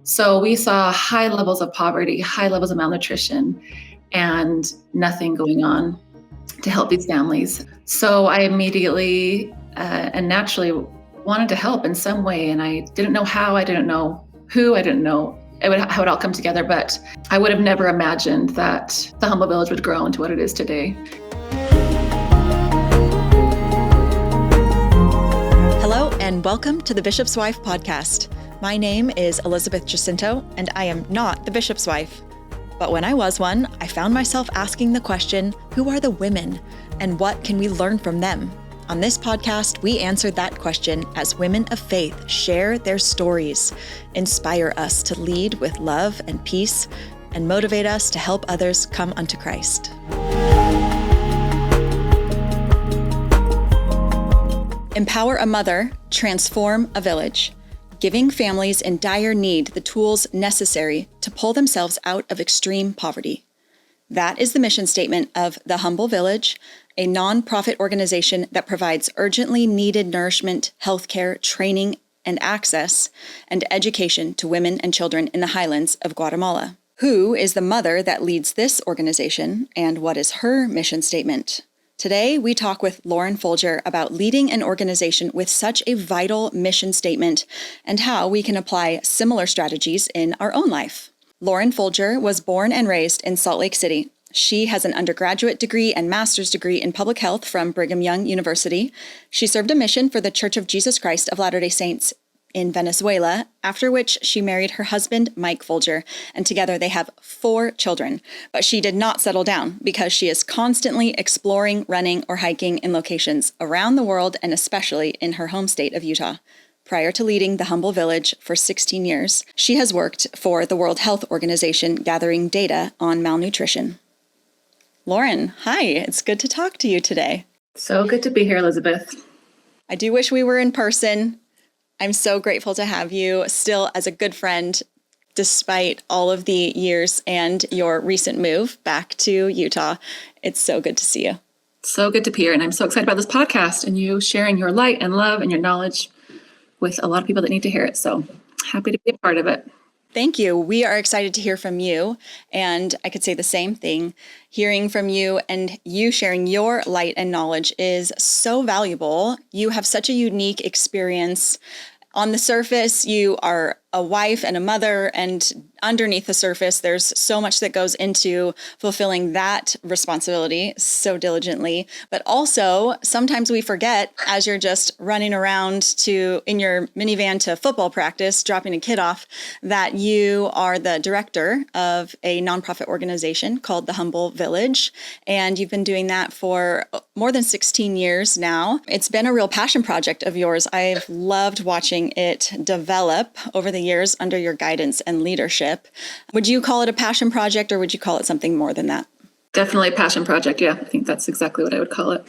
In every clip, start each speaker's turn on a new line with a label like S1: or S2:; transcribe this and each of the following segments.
S1: So we saw high levels of poverty, high levels of malnutrition, and nothing going on to help these families. So I immediately and naturally wanted to help in some way. And I didn't know how, I didn't know who, I didn't know how it would all come together. But I would have never imagined that the Humble Village would grow into what it is today.
S2: Hello, and welcome to the Bishop's Wife podcast. My name is Elizabeth Jacinto, and I am not the Bishop's wife. But when I was one, I found myself asking the question, who are the women, and what can we learn from them? On this podcast, we answered that question as women of faith share their stories, inspire us to lead with love and peace, and motivate us to help others come unto Christ. Empower a mother, transform a village, giving families in dire need the tools necessary to pull themselves out of extreme poverty. That is the mission statement of The Humble Village, a nonprofit organization that provides urgently needed nourishment, healthcare, training, and access and education to women and children in the highlands of Guatemala. Who is the mother that leads this organization, and what is her mission statement? Today, we talk with Lauren Foulger about leading an organization with such a vital mission statement and how we can apply similar strategies in our own life. Lauren Foulger was born and raised in Salt Lake City. She has an undergraduate degree and master's degree in public health from Brigham Young University. She served a mission for the Church of Jesus Christ of Latter-day Saints in Venezuela, after which she married her husband, Mike Foulger, and together they have 4 children. But she did not settle down because she is constantly exploring, running, or hiking in locations around the world and especially in her home state of Utah. Prior to leading the Humble Village for 16 years, she has worked for the World Health Organization gathering data on malnutrition. Lauren, hi, it's good to talk to you today.
S1: So good to be here, Elizabeth.
S2: I do wish we were in person. I'm so grateful to have you still as a good friend, despite all of the years and your recent move back to Utah. It's so good to see you.
S1: So good to be here. And I'm so excited about this podcast and you sharing your light and love and your knowledge with a lot of people that need to hear it. So happy to be a part of it.
S2: Thank you. We are excited to hear from you. And I could say the same thing. Hearing from you and you sharing your light and knowledge is so valuable. You have such a unique experience. On the surface, you are a wife and a mother, and underneath the surface, there's so much that goes into fulfilling that responsibility so diligently. But also, sometimes we forget as you're just running around in your minivan to football practice, dropping a kid off, that you are the director of a nonprofit organization called The Humble Village. And you've been doing that for more than 16 years now. It's been a real passion project of yours. I've loved watching it develop over the years under your guidance and leadership. Would you call it a passion project, or would you call it something more than that?
S1: Definitely a passion project. Yeah, I think that's exactly what I would call it.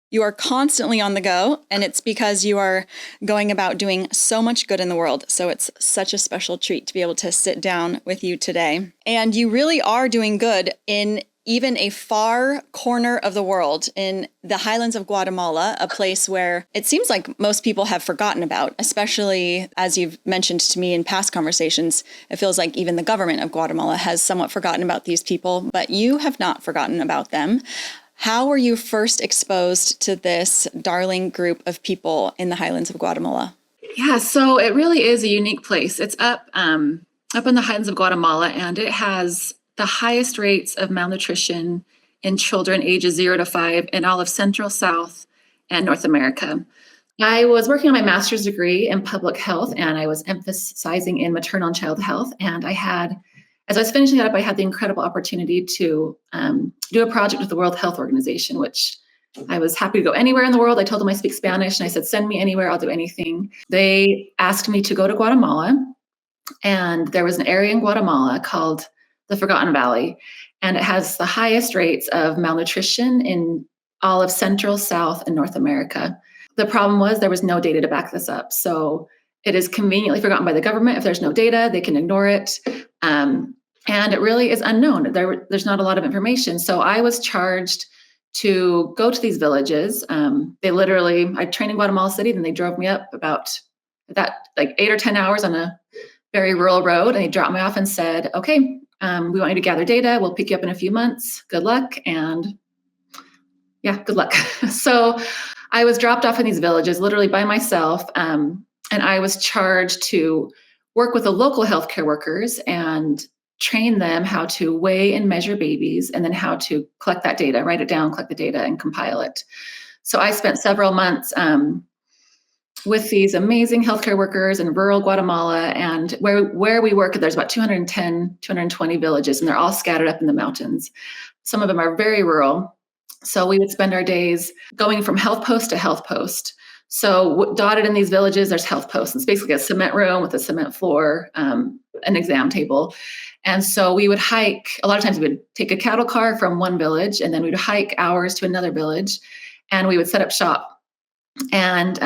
S2: You are constantly on the go, and it's because you are going about doing so much good in the world. So it's such a special treat to be able to sit down with you today. And you really are doing good in even a far corner of the world, in the highlands of Guatemala, a place where it seems like most people have forgotten about, especially as you've mentioned to me in past conversations. It feels like even the government of Guatemala has somewhat forgotten about these people, but you have not forgotten about them. How were you first exposed to this darling group of people in the highlands of Guatemala?
S1: Yeah, so it really is a unique place. It's up in the highlands of Guatemala, and it has the highest rates of malnutrition in children ages 0 to 5 in all of Central, South, and North America. I was working on my master's degree in public health, and I was emphasizing in maternal and child health. And as I was finishing that up, I had the incredible opportunity to do a project with the World Health Organization, which I was happy to go anywhere in the world. I told them I speak Spanish, and I said, send me anywhere, I'll do anything. They asked me to go to Guatemala, and there was an area in Guatemala called the Forgotten Valley, and it has the highest rates of malnutrition in all of Central, South, and North America. The problem was there was no data to back this up. So it is conveniently forgotten by the government. If there's no data, they can ignore it. And it really is unknown. There's not a lot of information. So I was charged to go to these villages. I trained in Guatemala City, then they drove me up about that, like 8 or 10 hours on a very rural road, and he dropped me off and said, okay, we want you to gather data. We'll pick you up in a few months. Good luck. And yeah, good luck. So I was dropped off in these villages literally by myself. And I was charged to work with the local healthcare workers and train them how to weigh and measure babies, and then how to collect that data, write it down, collect the data, and compile it. So I spent several months with these amazing healthcare workers in rural Guatemala. And where we work, there's about 210, 220 villages, and they're all scattered up in the mountains. Some of them are very rural. So we would spend our days going from health post to health post. So dotted in these villages, there's health posts. It's basically a cement room with a cement floor, an exam table. And so we would hike. A lot of times we would take a cattle car from one village, and then we would hike hours to another village, and we would set up shop. And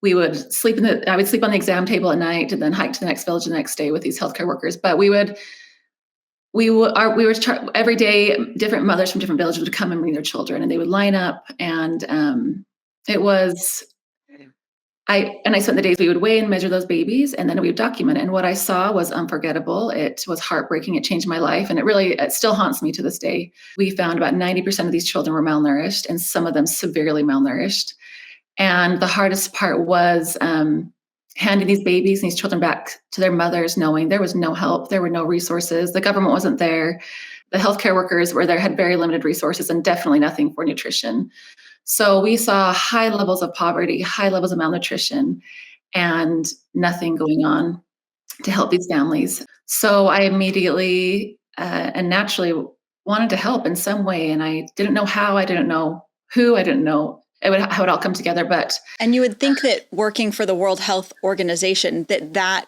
S1: we would I would sleep on the exam table at night, and then hike to the next village the next day with these healthcare workers. But every day, different mothers from different villages would come and bring their children, and they would line up. And I spent the days, we would weigh and measure those babies, and then we would document it. And what I saw was unforgettable. It was heartbreaking. It changed my life. And it still haunts me to this day. We found about 90% of these children were malnourished, and some of them severely malnourished. And the hardest part was handing these babies and these children back to their mothers, knowing there was no help, there were no resources, the government wasn't there, the healthcare workers were there, had very limited resources, and definitely nothing for nutrition. So we saw high levels of poverty, high levels of malnutrition, and nothing going on to help these families. So I immediately and naturally wanted to help in some way, and I didn't know how, I didn't know who, I didn't know how it all come together.
S2: And you would think that working for the World Health Organization, that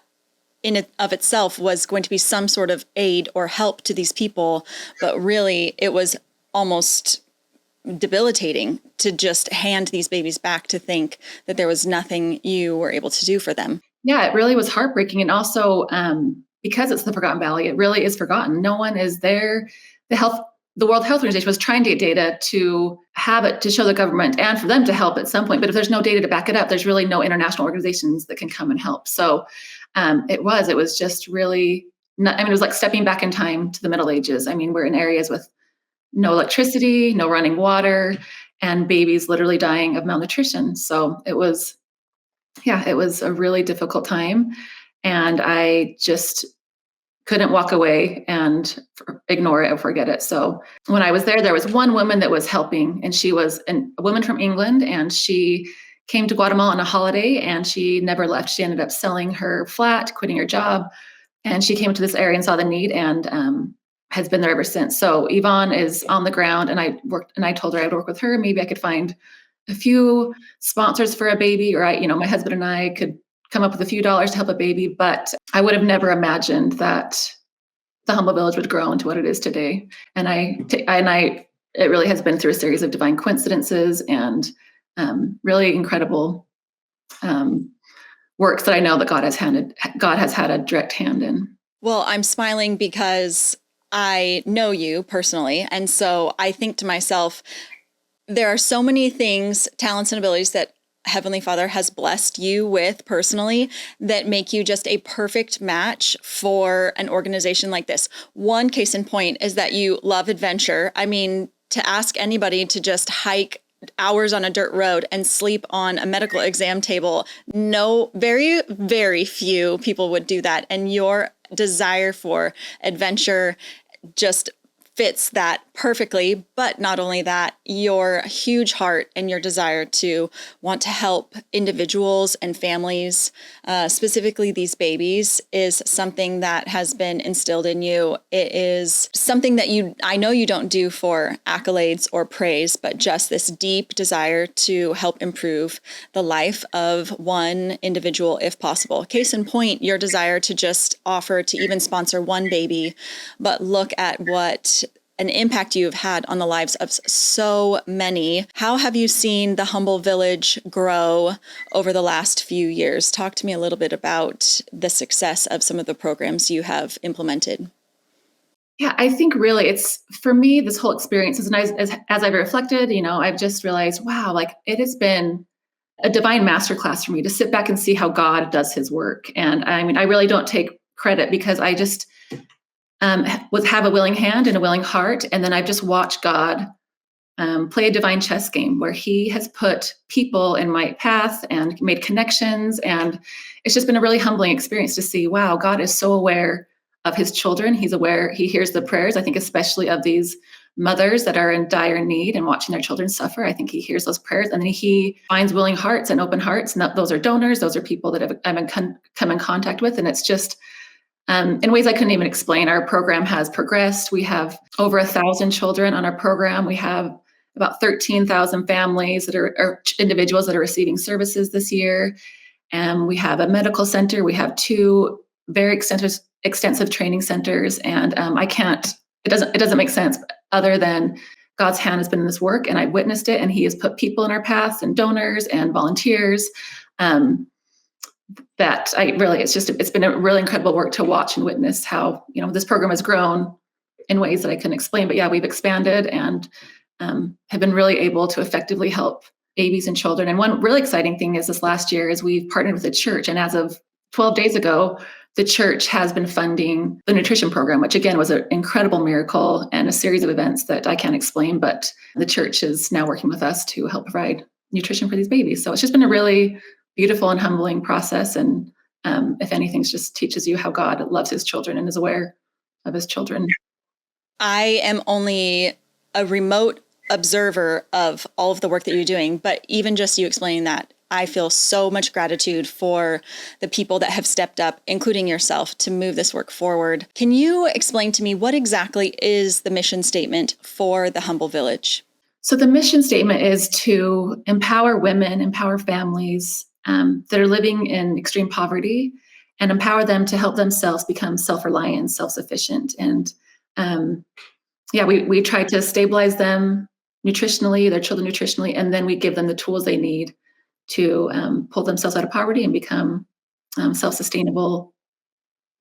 S2: in and of itself was going to be some sort of aid or help to these people, but really it was almost debilitating to just hand these babies back, to think that there was nothing you were able to do for them.
S1: Yeah, it really was heartbreaking. And also, because it's the Forgotten Valley, it really is forgotten. No one is there. The World Health Organization was trying to get data to have it to show the government and for them to help at some point. But if there's no data to back it up, there's really no international organizations that can come and help. So it was just really, it was like stepping back in time to the Middle Ages. I mean, we're in areas with no electricity, no running water, and babies literally dying of malnutrition. So it was a really difficult time. And I just couldn't walk away and ignore it or forget it. So when I was there was one woman that was helping, and she was a woman from England, and she came to Guatemala on a holiday, and she never left. She ended up selling her flat, quitting her job, and she came to this area and saw the need, and has been there ever since. So Yvonne is on the ground, and I told her I would work with her. Maybe I could find a few sponsors for a baby, or my husband and I could come up with a few dollars to help a baby. But I would have never imagined that the Humble Village would grow into what it is today. And it really has been through a series of divine coincidences and really incredible works that I know that God has had a direct hand in.
S2: Well, I'm smiling because I know you personally. And so I think to myself, there are so many things, talents and abilities that Heavenly Father has blessed you with personally that make you just a perfect match for an organization like this. One case in point is that you love adventure. I mean, to ask anybody to just hike hours on a dirt road and sleep on a medical exam table, very, very few people would do that. And your desire for adventure just fits that perfectly. But not only that, your huge heart and your desire to want to help individuals and families, specifically these babies, is something that has been instilled in you. It is something that I know you don't do for accolades or praise, but just this deep desire to help improve the life of one individual if possible. Case in point, your desire to just offer to even sponsor one baby, but look at what an impact you've had on the lives of so many. How have you seen the Humble Village grow over the last few years? Talk to me a little bit about the success of some of the programs you have implemented.
S1: Yeah, I think really it's, for me, this whole experience is, as I've reflected, I've just realized, wow, like it has been a divine masterclass for me to sit back and see how God does his work. And I mean, I really don't take credit because I just have a willing hand and a willing heart. And then I've just watched God play a divine chess game where he has put people in my path and made connections. And it's just been a really humbling experience to see, wow, God is so aware of his children. He's aware, he hears the prayers, I think, especially of these mothers that are in dire need and watching their children suffer. I think he hears those prayers, and then he finds willing hearts and open hearts. And those are donors, those are people that I've come in contact with. And it's just, in ways I couldn't even explain. Our program has progressed. We have over 1,000 children on our program. We have about 13,000 families that are individuals that are receiving services this year. And we have a medical center. We have 2 very extensive training centers. And it doesn't make sense other than God's hand has been in this work, and I've witnessed it, and he has put people in our paths and donors and volunteers. It's been a really incredible work to watch and witness how, this program has grown in ways that I couldn't explain. But yeah, we've expanded and have been really able to effectively help babies and children. And one really exciting thing is this last year is we've partnered with the church. And as of 12 days ago, the church has been funding the nutrition program, which again was an incredible miracle and a series of events that I can't explain. But the church is now working with us to help provide nutrition for these babies. So it's just been a really beautiful and humbling process. And if anything, it just teaches you how God loves his children and is aware of his children.
S2: I am only a remote observer of all of the work that you're doing, but even just you explaining that, I feel so much gratitude for the people that have stepped up, including yourself, to move this work forward. Can you explain to me what exactly is the mission statement for the Humble Village?
S1: So the mission statement is to empower women, empower families that are living in extreme poverty, and empower them to help themselves become self-reliant, self-sufficient. And we try to stabilize them nutritionally, their children nutritionally, and then we give them the tools they need to pull themselves out of poverty and become self-sustainable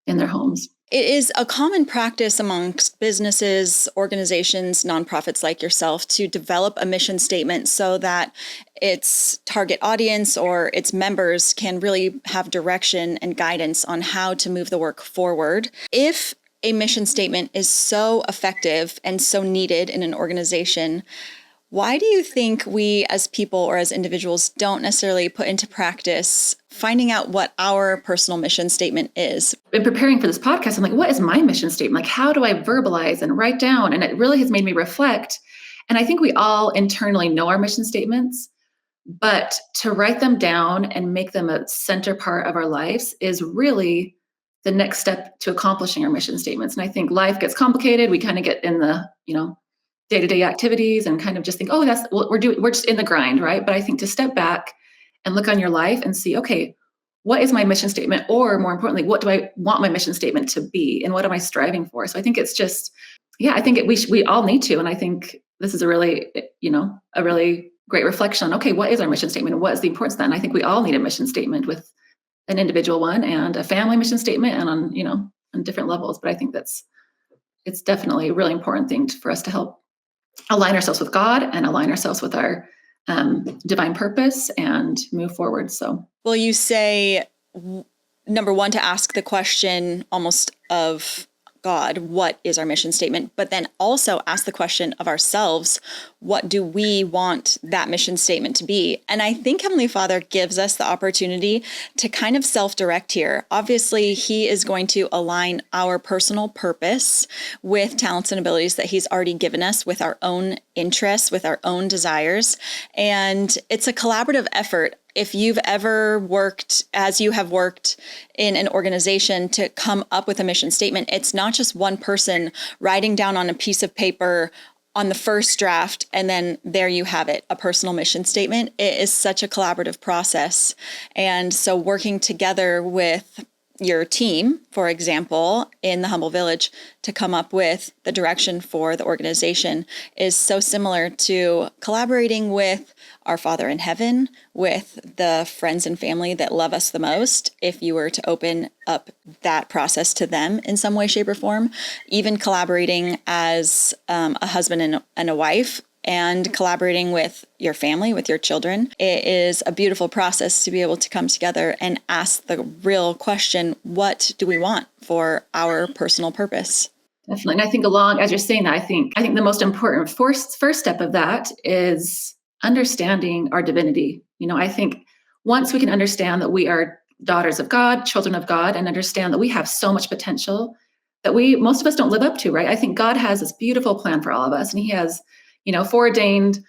S1: in their homes.
S2: It is a common practice amongst businesses, organizations, nonprofits like yourself to develop a mission statement so that its target audience or its members can really have direction and guidance on how to move the work forward. If a mission statement is so effective and so needed in an organization, why do you think we as people or as individuals don't necessarily put into practice finding out what our personal mission statement is?
S1: In preparing for this podcast, I'm like, what is my mission statement? Like, how do I verbalize and write down? And it really has made me reflect. And I think we all internally know our mission statements, but to write them down and make them a center part of our lives is really the next step to accomplishing our mission statements. And I think life gets complicated. We kind of get in the, day-to-day activities and kind of just think, oh, that's what we're doing. We're just in the grind, right? But I think to step back and look on your life and see, okay, what is my mission statement? Or more importantly, what do I want my mission statement to be? And what am I striving for? So I think it's just, we all need to. And I think this is a really great reflection on, okay, what is our mission statement? And what is the importance of that? And I think we all need a mission statement, with an individual one and a family mission statement, and on different levels. But I think it's definitely a really important thing for us to help align ourselves with God and align ourselves with our divine purpose and move forward. So,
S2: well, you say, number one, to ask the question almost of God, what is our mission statement? But then also ask the question of ourselves, what do we want that mission statement to be? And I think Heavenly Father gives us the opportunity to kind of self-direct here. Obviously, He is going to align our personal purpose with talents and abilities that He's already given us, with our own interests, with our own desires. And it's a collaborative effort. If you've ever worked, as you have worked in an organization, to come up with a mission statement, it's not just one person writing down on a piece of paper on the first draft, and then there you have it, a personal mission statement. It is such a collaborative process. And so working together with your team, for example, in the Humble Village, to come up with the direction for the organization is so similar to collaborating with our Father in heaven, with the friends and family that love us the most. If you were to open up that process to them in some way, shape, or form, even collaborating as a husband and a wife and collaborating with your family, with your children. It is a beautiful process to be able to come together and ask the real question, what do we want for our personal purpose?
S1: Definitely. And I think along, as you're saying that, I think the most important first step of that is understanding our divinity. I think once we can understand that we are daughters of God, children of God, and understand that we have so much potential that most of us don't live up to, right? I think God has this beautiful plan for all of us, and he has, foreordained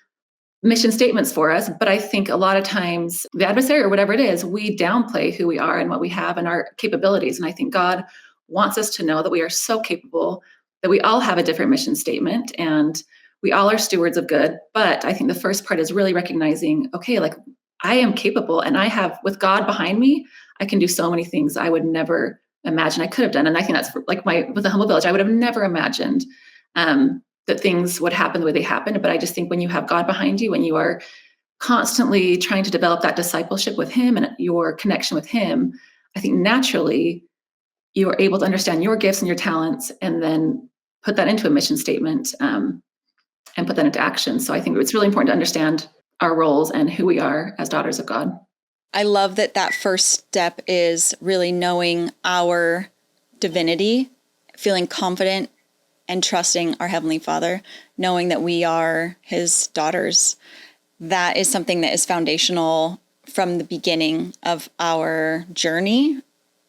S1: mission statements for us. But I think a lot of times the adversary or whatever it is, we downplay who we are and what we have and our capabilities. And I think God wants us to know that we are so capable, that we all have a different mission statement and we all are stewards of good. But I think the first part is really recognizing, okay, like I am capable and I have, with God behind me, I can do so many things I would never imagine I could have done. And I think that's like with the Humble Village, I would have never imagined that things would happen the way they happened. But I just think when you have God behind you and you are constantly trying to develop that discipleship with him and your connection with him, I think naturally you are able to understand your gifts and your talents and then put that into a mission statement and put that into action. So I think it's really important to understand our roles and who we are as daughters of God.
S2: I love that first step is really knowing our divinity, feeling confident and trusting our Heavenly Father, knowing that we are his daughters. That is something that is foundational from the beginning of our journey.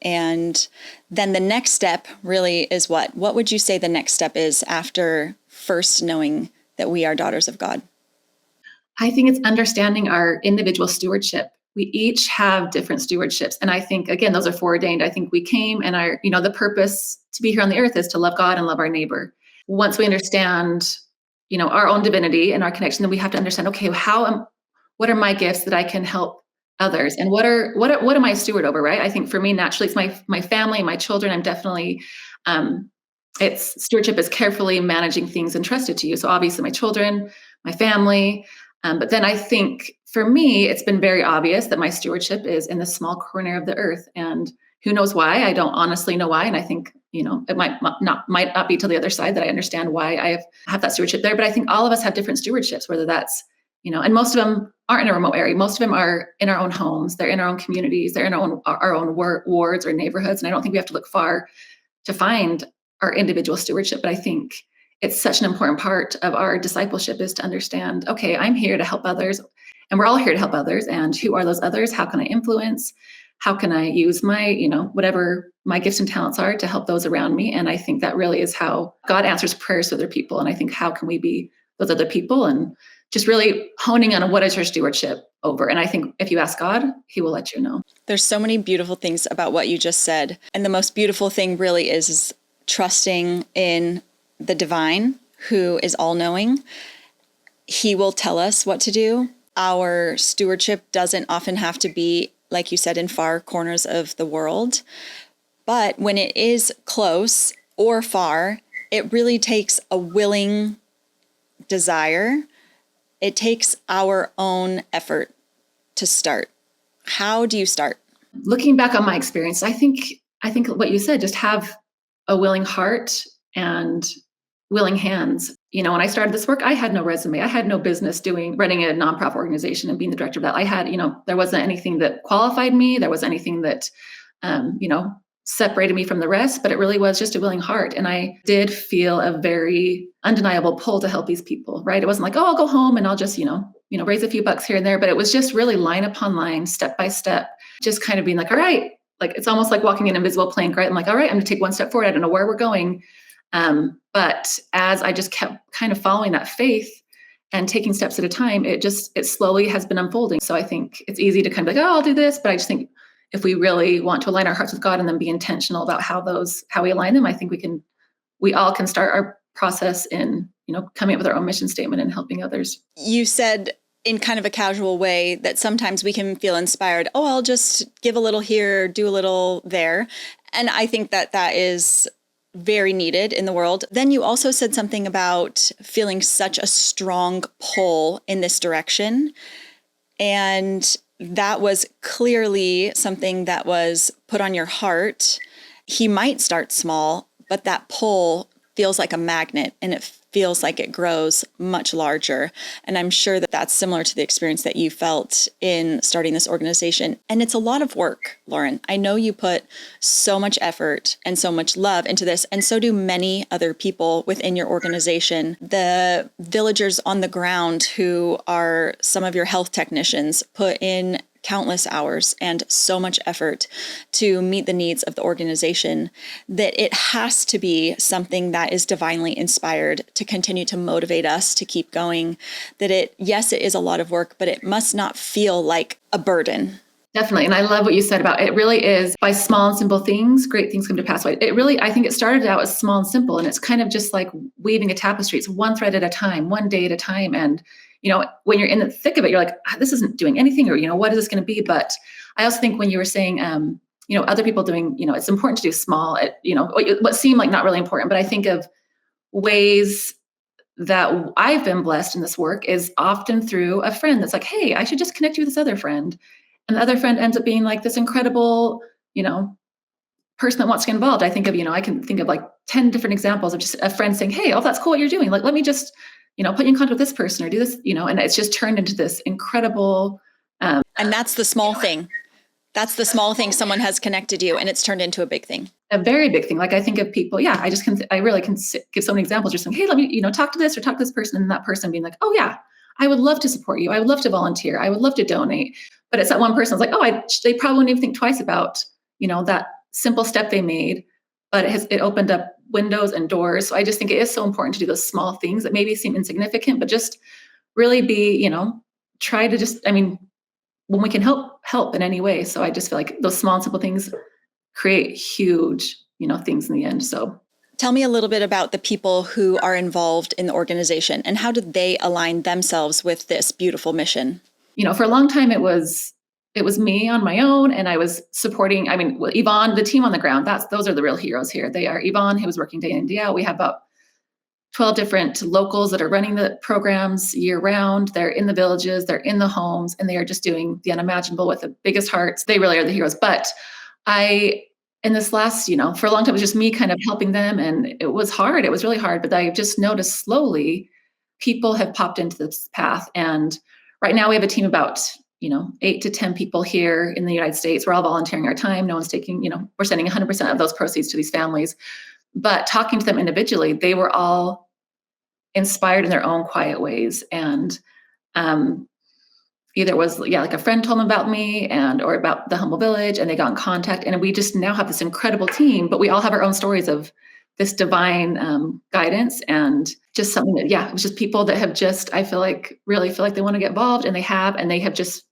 S2: And then the next step really is what? What would you say the next step is after first knowing that we are daughters of God?
S1: I think it's understanding our individual stewardship. We each have different stewardships. And I think, again, those are foreordained. I think we came and the purpose to be here on the earth is to love God and love our neighbor. Once we understand, our own divinity and our connection, then we have to understand, okay, what are my gifts that I can help others? And what am I a steward over, right? I think for me, naturally, it's my family, my children. I'm definitely, it's stewardship is carefully managing things entrusted to you. So obviously my children, my family, but then I think for me, it's been very obvious that my stewardship is in the small corner of the earth. And who knows why? I don't honestly know why. And I think, it might not be to the other side that I understand why I have that stewardship there. But I think all of us have different stewardships, whether that's, and most of them aren't in a remote area. Most of them are in our own homes. They're in our own communities. They're in our own wards or neighborhoods. And I don't think we have to look far to find our individual stewardship. But I think it's such an important part of our discipleship is to understand, okay, I'm here to help others and we're all here to help others. And who are those others? How can I influence? How can I use my, whatever my gifts and talents are to help those around me? And I think that really is how God answers prayers to other people. And I think how can we be those other people and just really honing on what is your stewardship over. And I think if you ask God, he will let you know.
S2: There's so many beautiful things about what you just said. And the most beautiful thing really is trusting in the divine, who is all-knowing. He will tell us what to do. Our stewardship doesn't often have to be, like you said, in far corners of the world. But when it is close or far, it really takes a willing desire. It takes our own effort to start. How do you start?
S1: Looking back on my experience, I think what you said, just have a willing heart and willing hands. When I started this work, I had no resume. I had no business running a nonprofit organization and being the director of that. I had, there wasn't anything that qualified me. There was anything that, separated me from the rest, but it really was just a willing heart. And I did feel a very undeniable pull to help these people, right? It wasn't like, oh, I'll go home and I'll just, raise a few bucks here and there, but it was just really line upon line, step by step, just kind of being like, all right, like, it's almost like walking an invisible plank, right? I'm like, all right, I'm gonna take one step forward. I don't know where we're going. But as I just kept kind of following that faith and taking steps at a time, it slowly has been unfolding. So I think it's easy to kind of like, oh, I'll do this. But I just think if we really want to align our hearts with God and then be intentional about how we align them, I think we all can start our process in, coming up with our own mission statement and helping others.
S2: You said in kind of a casual way that sometimes we can feel inspired. Oh, I'll just give a little here, do a little there. And I think that is very needed in the world. Then you also said something about feeling such a strong pull in this direction. And that was clearly something that was put on your heart. He might start small, but that pull feels like a magnet and it feels like it grows much larger. And I'm sure that that's similar to the experience that you felt in starting this organization. And it's a lot of work, Lauren. I know you put so much effort and so much love into this, and so do many other people within your organization. The villagers on the ground who are some of your health technicians put in countless hours and so much effort to meet the needs of the organization, that it has to be something that is divinely inspired to continue to motivate us to keep going. Yes, it is a lot of work, but it must not feel like a burden.
S1: Definitely. And I love what you said about it really is by small and simple things, great things come to pass. It really, I think it started out as small and simple, and it's kind of just like weaving a tapestry. It's one thread at a time, one day at a time. And when you're in the thick of it, you're like, this isn't doing anything, or, what is this going to be? But I also think when you were saying, other people doing, it's important to do small, what seem like not really important, but I think of ways that I've been blessed in this work is often through a friend that's like, hey, I should just connect you with this other friend. And the other friend ends up being like this incredible, person that wants to get involved. I think of, I can think of like 10 different examples of just a friend saying, hey, that's cool what you're doing. Like, let me just, put you in contact with this person or do this, and it's just turned into this incredible.
S2: And that's the small thing. That's the small thing. Someone has connected you and it's turned into a big thing.
S1: A very big thing. Like I think of people, I really can give so many examples just saying, hey, let me, talk to this or talk to this person, and that person being like, oh yeah, I would love to support you. I would love to volunteer. I would love to donate. But it's that one person that's like, they probably wouldn't even think twice about, that simple step they made, but it opened up windows and doors. So I just think it is so important to do those small things that maybe seem insignificant, but just really be, try to just, when we can help in any way. So I just feel like those small and simple things create huge, things in the end. So
S2: tell me a little bit about the people who are involved in the organization and how did they align themselves with this beautiful mission?
S1: For a long time, it was me on my own, and I was supporting, Yvonne, the team on the ground, those are the real heroes here. They are Yvonne, who was working day in, day out. We have about 12 different locals that are running the programs year round. They're in the villages, they're in the homes, and they are just doing the unimaginable with the biggest hearts. They really are the heroes. But in this last, for a long time, it was just me kind of helping them, and it was hard. It was really hard, but I just noticed slowly people have popped into this path. And right now we have a team about 8 to 10 people here in the United States. We're all volunteering our time. No one's taking, we're sending 100% of those proceeds to these families. But talking to them individually, they were all inspired in their own quiet ways. And either it was, like a friend told them about me or about the Humble Village, and they got in contact. And we just now have this incredible team, but we all have our own stories of this divine guidance, and just something that, it was just people that have just, I really feel like they want to get involved, and they have just,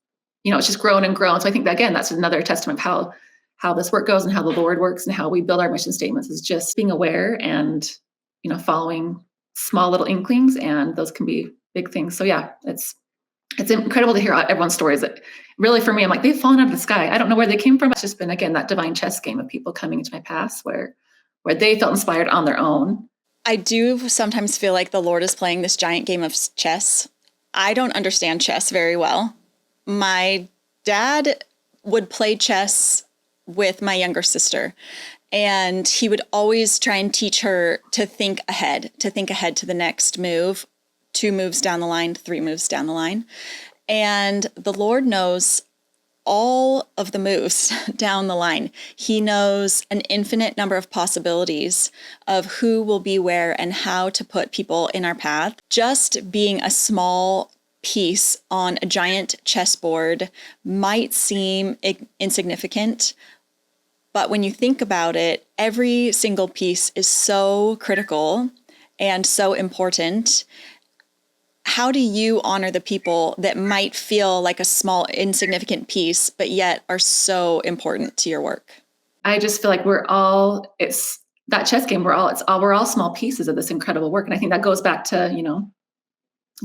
S1: it's just grown and grown. So I think that, again, that's another testament of how this work goes and how the Lord works and how we build our mission statements, is just being aware and, following small little inklings, and those can be big things. So it's incredible to hear everyone's stories. That really, for me, I'm like, they've fallen out of the sky. I don't know where they came from. It's just been, again, that divine chess game of people coming into my past where they felt inspired on their own.
S2: I do sometimes feel like the Lord is playing this giant game of chess. I don't understand chess very well. My dad would play chess with my younger sister, and he would always try and teach her to think ahead to the next move, 2 moves down the line, 3 moves down the line. And the Lord knows all of the moves down the line. He knows an infinite number of possibilities of who will be where and how to put people in our path. Just being a small piece on a giant chessboard might seem insignificant, but when you think about it, every single piece is so critical and so important. How do you honor the people that might feel like a small, insignificant piece, but yet are so important to your work?
S1: I just feel like it's that chess game. We're all small pieces of this incredible work. And I think that goes back to,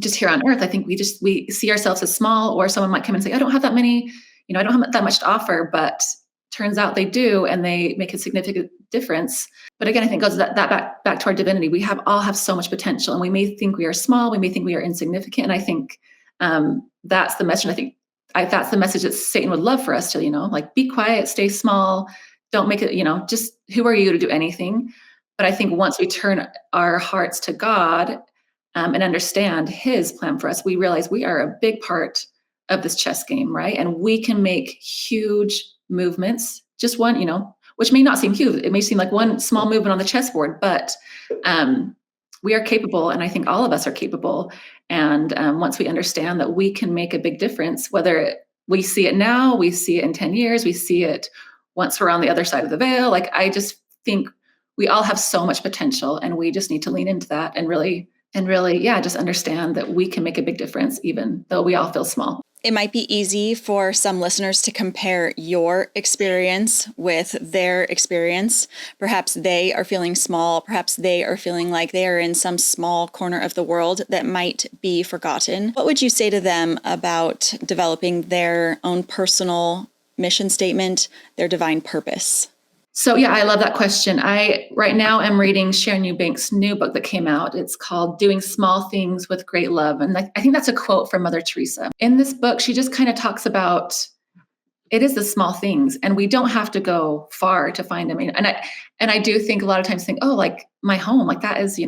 S1: just here on earth. I think we see ourselves as small, or someone might come and say, I don't have that many, I don't have that much to offer, but turns out they do, and they make a significant difference. But again, I think it goes that back to our divinity. We all have so much potential, and we may think we are small, we may think we are insignificant. And I think that's the message. I think that's the message that Satan would love for us to, like, be quiet, stay small, don't make it, just who are you to do anything? But I think once we turn our hearts to God, and understand His plan for us, we realize we are a big part of this chess game, right? And we can make huge movements. Just one, which may not seem huge. It may seem like one small movement on the chessboard, but um, we are capable, and I think all of us are capable. And once we understand that we can make a big difference, whether we see it now, we see it in 10 years, we see it once we're on the other side of the veil. Like, I just think we all have so much potential, and we just need to lean into that and really, yeah, just understand that we can make a big difference, even though we all feel small.
S2: It might be easy for some listeners to compare your experience with their experience. Perhaps they are feeling small. Perhaps they are feeling like they are in some small corner of the world that might be forgotten. What would you say to them about developing their own personal mission statement, their divine purpose?
S1: So yeah, I love that question. I right now am reading Sharon Eubank's new book that came out. It's called Doing Small Things with Great Love. And I think that's a quote from Mother Teresa. In this book, she just kind of talks about it is the small things, and we don't have to go far to find them. And I do think a lot of times think, oh, like my home, like that is,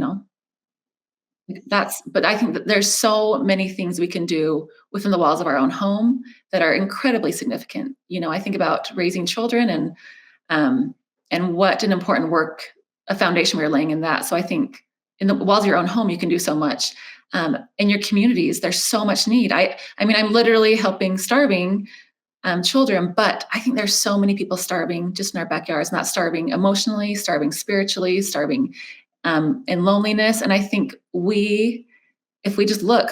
S1: but I think that there's so many things we can do within the walls of our own home that are incredibly significant. I think about raising children and what an important work, a foundation we're laying in that. So I think in the walls of your own home, you can do so much. In your communities, there's so much need. I'm literally helping starving children, but I think there's so many people starving just in our backyards, not starving emotionally, starving spiritually, starving in loneliness. And I think if we just look,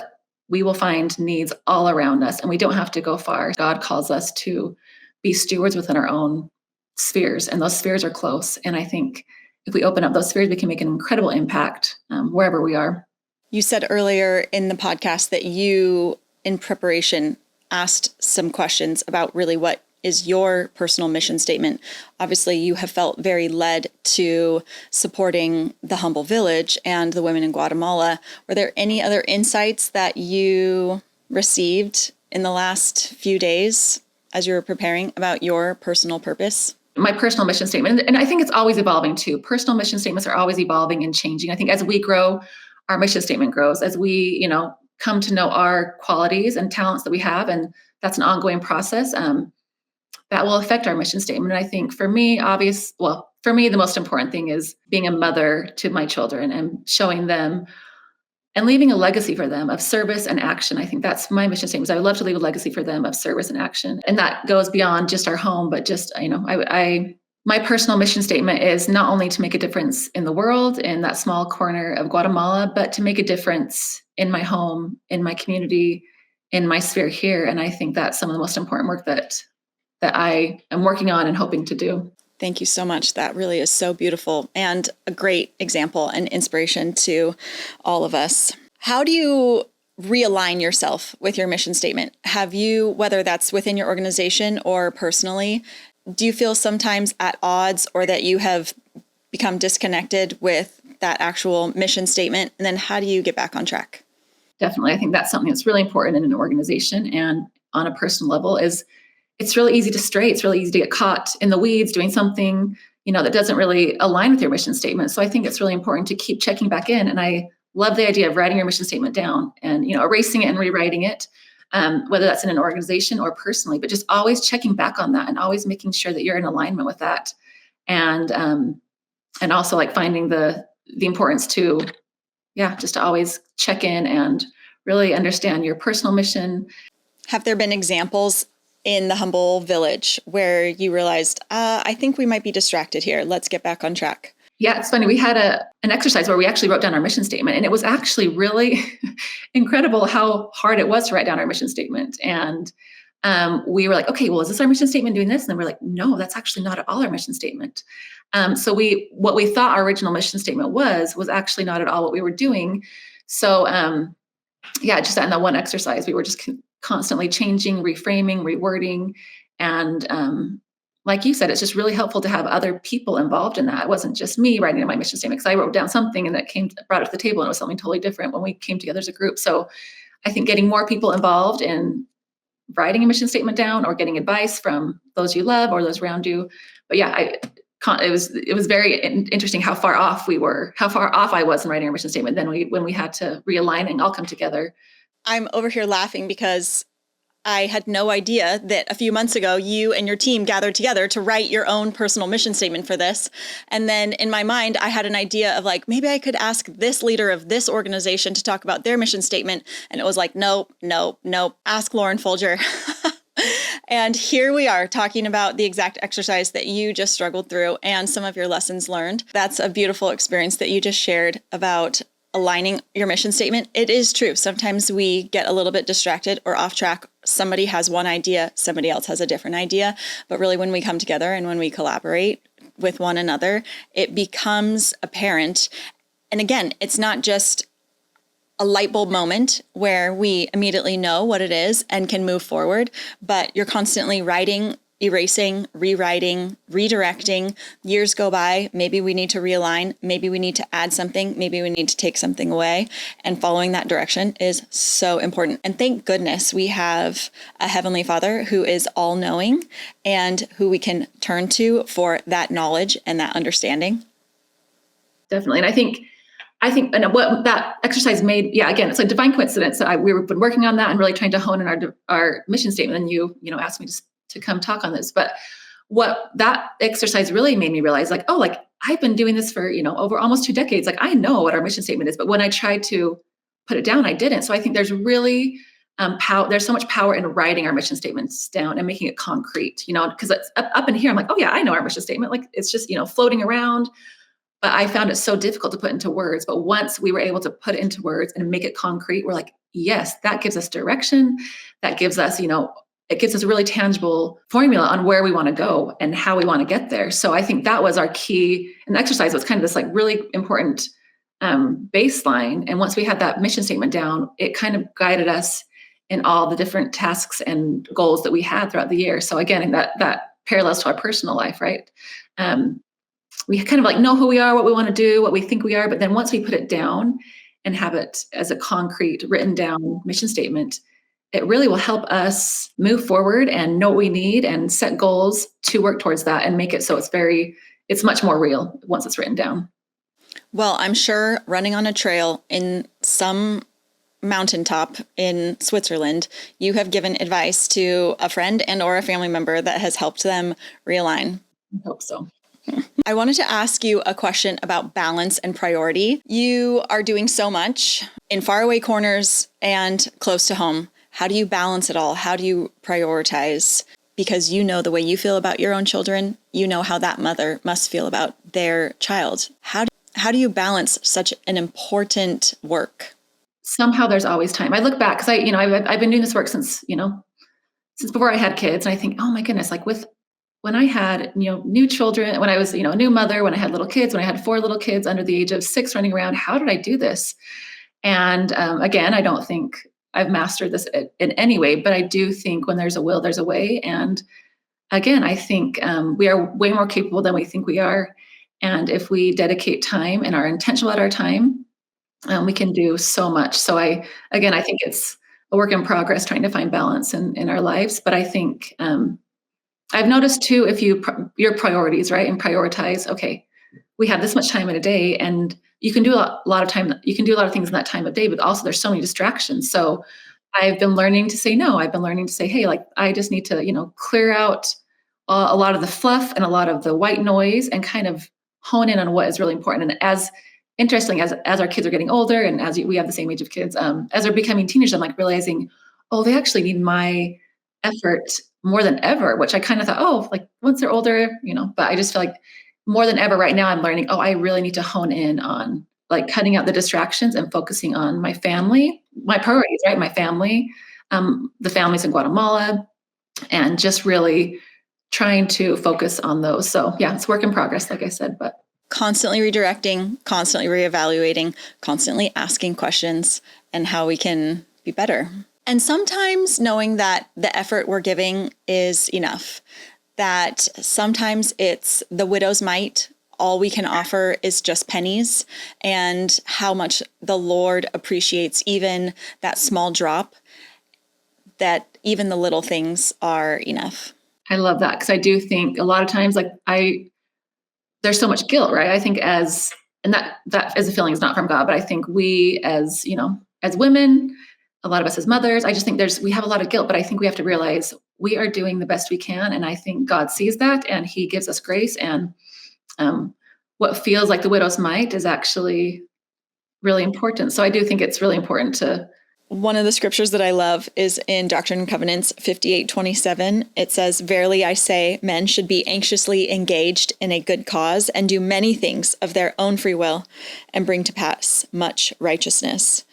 S1: we will find needs all around us, and we don't have to go far. God calls us to be stewards within our own spheres, and those spheres are close. And I think if we open up those spheres, we can make an incredible impact wherever we are.
S2: You said earlier in the podcast that you, in preparation, asked some questions about really what is your personal mission statement. Obviously, you have felt very led to supporting the Humble Village and the women in Guatemala. Were there any other insights that you received in the last few days as you were preparing about your personal purpose?
S1: My personal mission statement, and I think it's always evolving too. Personal mission statements are always evolving and changing. I think as we grow, our mission statement grows. As we, come to know our qualities and talents that we have, and that's an ongoing process. That will affect our mission statement. And I think for me, the most important thing is being a mother to my children and showing them and leaving a legacy for them of service and action. I think that's my mission statement. I would love to leave a legacy for them of service and action. And that goes beyond just our home, but just, my personal mission statement is not only to make a difference in the world, in that small corner of Guatemala, but to make a difference in my home, in my community, in my sphere here. And I think that's some of the most important work that I am working on and hoping to do.
S2: Thank you so much. That really is so beautiful and a great example and inspiration to all of us. How do you realign yourself with your mission statement? Have you, whether that's within your organization or personally, do you feel sometimes at odds or that you have become disconnected with that actual mission statement? And then how do you get back on track?
S1: Definitely. I think that's something that's really important in an organization and on a personal level is it's really easy to stray. It's really easy to get caught in the weeds doing something, that doesn't really align with your mission statement. So I think it's really important to keep checking back in. And I love the idea of writing your mission statement down and, erasing it and rewriting it, whether that's in an organization or personally, but just always checking back on that and always making sure that you're in alignment with that. And also like finding the importance to, just to always check in and really understand your personal mission.
S2: Have there been examples in the Humble Village where you realized, I think we might be distracted here. Let's get back on track?
S1: Yeah, it's funny. We had an exercise where we actually wrote down our mission statement, and it was actually really incredible how hard it was to write down our mission statement. And we were like, okay, well, is this our mission statement doing this? And then we're like, no, that's actually not at all our mission statement. So what we thought our original mission statement was actually not at all what we were doing. So just in that one exercise, we were just constantly changing, reframing, rewording. And like you said, it's just really helpful to have other people involved in that. It wasn't just me writing in my mission statement, because I wrote down something and that brought it to the table, and it was something totally different when we came together as a group. So I think getting more people involved in writing a mission statement down or getting advice from those you love or those around you. But it was very interesting how far off I was in writing our mission statement. Then when we had to realign and all come together.
S2: I'm over here laughing because I had no idea that a few months ago, you and your team gathered together to write your own personal mission statement for this. And then in my mind, I had an idea of like, maybe I could ask this leader of this organization to talk about their mission statement. And it was like, nope. Ask Lauren Foulger. And here we are talking about the exact exercise that you just struggled through and some of your lessons learned. That's a beautiful experience that you just shared about aligning your mission statement. It is true. Sometimes we get a little bit distracted or off track. Somebody has one idea, somebody else has a different idea. But really, when we come together and when we collaborate with one another, it becomes apparent. And again, it's not just a light bulb moment where we immediately know what it is and can move forward, but you're constantly writing, erasing, rewriting, redirecting. Years go by. Maybe we need to realign. Maybe we need to add something. Maybe we need to take something away. And following that direction is so important. And thank goodness we have a Heavenly Father who is all knowing and who we can turn to for that knowledge and that understanding.
S1: Definitely. And I think and what that exercise made, again, it's a divine coincidence that we've been working on that and really trying to hone in our mission statement. And you asked me to come talk on this. But what that exercise really made me realize, like, oh, like I've been doing this for, over almost 2 decades. Like I know what our mission statement is, but when I tried to put it down, I didn't. So I think there's really there's so much power in writing our mission statements down and making it concrete, because it's up in here. I'm like, oh yeah, I know our mission statement. Like it's just, floating around. But I found it so difficult to put into words. But once we were able to put it into words and make it concrete, we're like, yes, that gives us direction. That gives us, it gives us a really tangible formula on where we want to go and how we want to get there. So I think that was our key. And the exercise was kind of this like really important baseline. And once we had that mission statement down, it kind of guided us in all the different tasks and goals that we had throughout the year. So again, that parallels to our personal life, right? We kind of like know who we are, what we want to do, what we think we are. But then once we put it down and have it as a concrete written down mission statement, it really will help us move forward and know what we need and set goals to work towards that and make it so it's much more real once it's written down.
S2: Well, I'm sure running on a trail in some mountaintop in Switzerland, you have given advice to a friend and or a family member that has helped them realign.
S1: I hope so.
S2: I wanted to ask you a question about balance and priority. You are doing so much in faraway corners and close to home. How do you balance it all? How do you prioritize? Because you know the way you feel about your own children, you know how that mother must feel about their child. How do you balance such an important work?
S1: Somehow there's always time. I look back because I've been doing this work since before I had kids, and I think, oh my goodness, like when I had, new children, when I was, a new mother, when I had little kids, when I had 4 little kids under the age of 6 running around, how did I do this? And again, I don't think I've mastered this in any way, but I do think when there's a will, there's a way. And again, I think we are way more capable than we think we are. And if we dedicate time and are intentional at our time, we can do so much. So I think it's a work in progress trying to find balance in our lives. But I think I've noticed too, if your priorities, right, and prioritize, okay, we have this much time in a day, and you can do a lot of time. You can do a lot of things in that time of day, but also there's so many distractions. So I've been learning to say no. I've been learning to say, hey, like I just need to, clear out a lot of the fluff and a lot of the white noise and kind of hone in on what is really important. And as interesting as our kids are getting older, and as we have the same age of kids, as they're becoming teenagers, I'm like realizing, oh, they actually need my effort more than ever, which I kind of thought, oh, like once they're older, but I just feel like more than ever right now, I'm learning, oh, I really need to hone in on like cutting out the distractions and focusing on my family, my priorities, right? My family, the families in Guatemala, and just really trying to focus on those. So yeah, it's work in progress, like I said, but
S2: constantly redirecting, constantly reevaluating, constantly asking questions and how we can be better. And sometimes knowing that the effort we're giving is enough, that sometimes it's the widow's mite. All we can offer is just pennies, and how much the Lord appreciates even that small drop, that even the little things are enough.
S1: I love that, because I do think a lot of times, like there's so much guilt, right? I think and that as a feeling is not from God, but I think we as, as women, a lot of us as mothers, I just think we have a lot of guilt, but I think we have to realize we are doing the best we can. And I think God sees that and he gives us grace. And what feels like the widow's mite is actually really important. So I do think it's really important to.
S2: One of the scriptures that I love is in Doctrine and Covenants 58:27. It says, "Verily I say, men should be anxiously engaged in a good cause and do many things of their own free will and bring to pass much righteousness."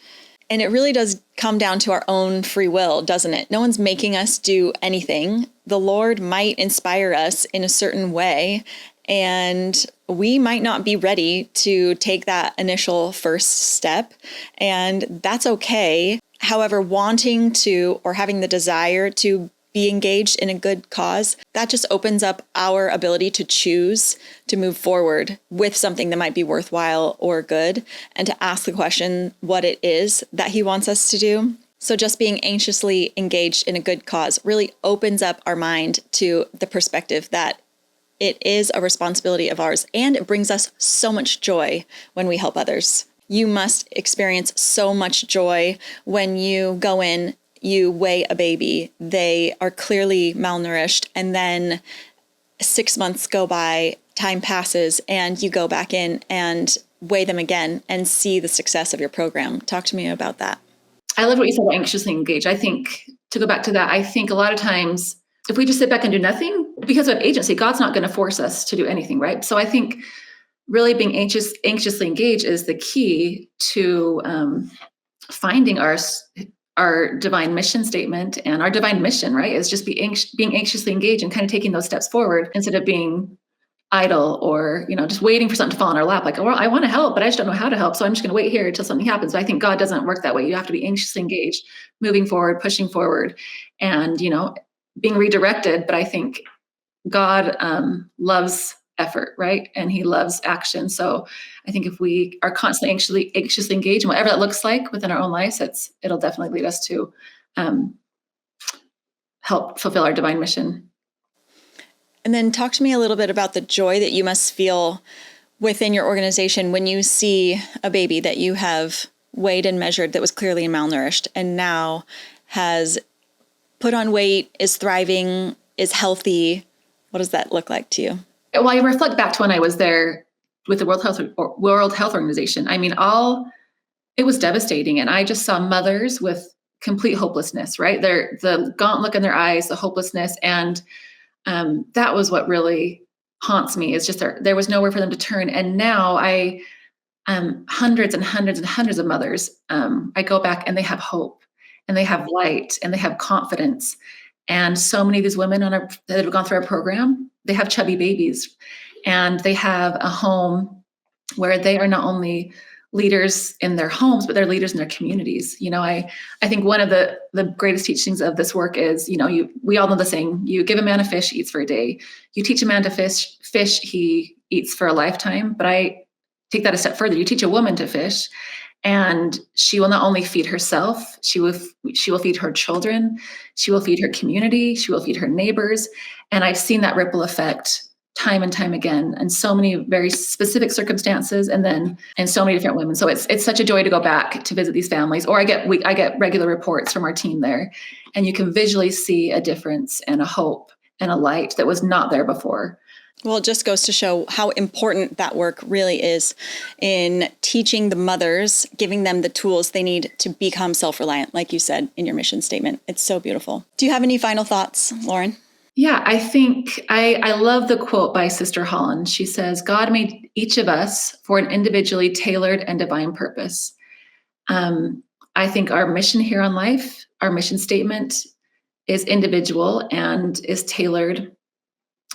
S2: And it really does come down to our own free will, doesn't it? No one's making us do anything. The Lord might inspire us in a certain way, and we might not be ready to take that initial first step, and that's okay. However, wanting to or having the desire to be engaged in a good cause, that just opens up our ability to choose to move forward with something that might be worthwhile or good, and to ask the question what it is that he wants us to do. So just being anxiously engaged in a good cause really opens up our mind to the perspective that it is a responsibility of ours, and it brings us so much joy when we help others. You must experience so much joy when you go in, you weigh a baby, they are clearly malnourished, and then 6 months go by, time passes, and you go back in and weigh them again and see the success of your program. Talk to me about that.
S1: I love what you said about anxiously engaged. I think, to go back to that, I think a lot of times if we just sit back and do nothing, because we have agency, God's not going to force us to do anything, right? So I think really being anxiously engaged is the key to finding our divine mission statement, and our divine mission, right, is just being anxiously engaged and kind of taking those steps forward instead of being idle or, just waiting for something to fall in our lap. Like, well, I want to help, but I just don't know how to help. So I'm just going to wait here until something happens. But I think God doesn't work that way. You have to be anxiously engaged, moving forward, pushing forward, and, being redirected. But I think God loves effort, right? And he loves action. So I think if we are constantly anxiously engaged in whatever that looks like within our own lives, it'll definitely lead us to help fulfill our divine mission.
S2: And then talk to me a little bit about the joy that you must feel within your organization when you see a baby that you have weighed and measured that was clearly malnourished and now has put on weight, is thriving, is healthy. What does that look like to you?
S1: Well, I reflect back to when I was there with the World Health Organization. I mean, it was devastating. And I just saw mothers with complete hopelessness, right? The gaunt look in their eyes, the hopelessness. And that was what really haunts me, is just there was nowhere for them to turn. And now hundreds and hundreds and hundreds of mothers, I go back and they have hope and they have light and they have confidence. And so many of these women that have gone through our program, they have chubby babies and they have a home where they are not only leaders in their homes, but they're leaders in their communities. I think one of the greatest teachings of this work is, we all know the saying, you give a man a fish, he eats for a day. You teach a man to fish, he eats for a lifetime. But I take that a step further. You teach a woman to fish, and she will not only feed herself, she will feed her children, she will feed her community, she will feed her neighbors. And I've seen that ripple effect time and time again, and so many very specific circumstances, and so many different women. So it's such a joy to go back to visit these families, or I get regular reports from our team there, and you can visually see a difference and a hope and a light that was not there before.
S2: Well, it just goes to show how important that work really is in teaching the mothers, giving them the tools they need to become self-reliant, like you said in your mission statement. It's so beautiful. Do you have any final thoughts, Lauren?
S1: Yeah, I think I love the quote by Sister Holland. She says, God made each of us for an individually tailored and divine purpose. I think our mission here on life, our mission statement, is individual and is tailored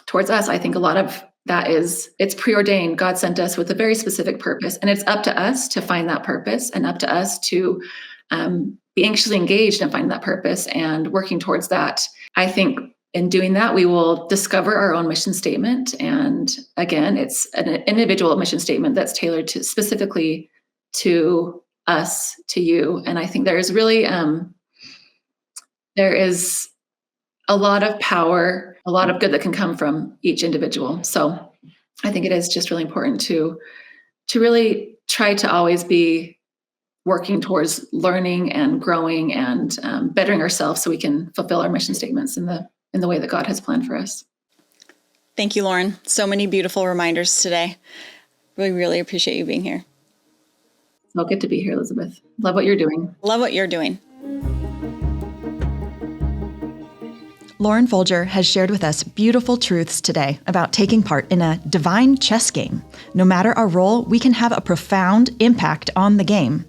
S1: towards us. I think a lot of that it's preordained. God sent us with a very specific purpose, and it's up to us to find that purpose, and up to us to be anxiously engaged in finding that purpose and working towards that. I think in doing that, we will discover our own mission statement. And again, it's an individual mission statement that's tailored specifically to us, to you. And I think there is really, there is a lot of power, a lot of good that can come from each individual. So I think it is just really important to really try to always be working towards learning and growing and bettering ourselves so we can fulfill our mission statements in the way that God has planned for us.
S2: Thank you, Lauren. So many beautiful reminders today. We really appreciate you being here.
S1: So good to be here, Elizabeth. Love what you're doing.
S2: Love what you're doing. Lauren Foulger has shared with us beautiful truths today about taking part in a divine chess game. No matter our role, we can have a profound impact on the game.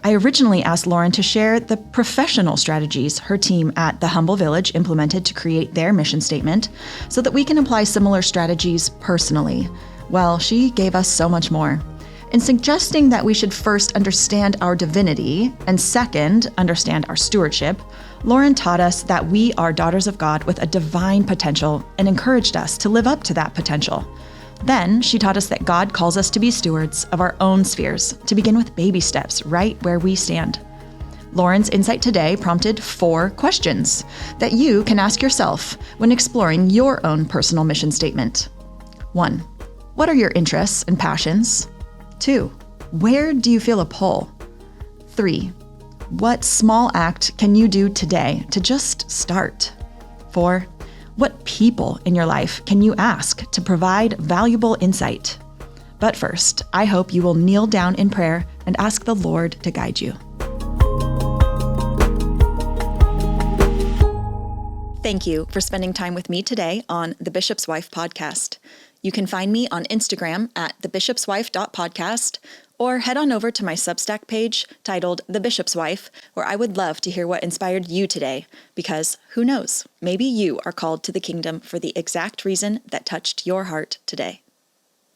S2: I originally asked Lauren to share the professional strategies her team at the Humble Village implemented to create their mission statement so that we can apply similar strategies personally. Well, she gave us so much more. In suggesting that we should first understand our divinity and second, understand our stewardship, Lauren taught us that we are daughters of God with a divine potential and encouraged us to live up to that potential. Then she taught us that God calls us to be stewards of our own spheres, to begin with baby steps right where we stand. Lauren's insight today prompted 4 questions that you can ask yourself when exploring your own personal mission statement. 1. What are your interests and passions? 2. Where do you feel a pull? 3. What small act can you do today to just start? 4. What people in your life can you ask to provide valuable insight? But first, I hope you will kneel down in prayer and ask the Lord to guide you. Thank you for spending time with me today on the Bishop's Wife podcast. You can find me on Instagram at thebishopswife.podcast or head on over to my Substack page titled The Bishop's Wife, where I would love to hear what inspired you today, because who knows, maybe you are called to the kingdom for the exact reason that touched your heart today.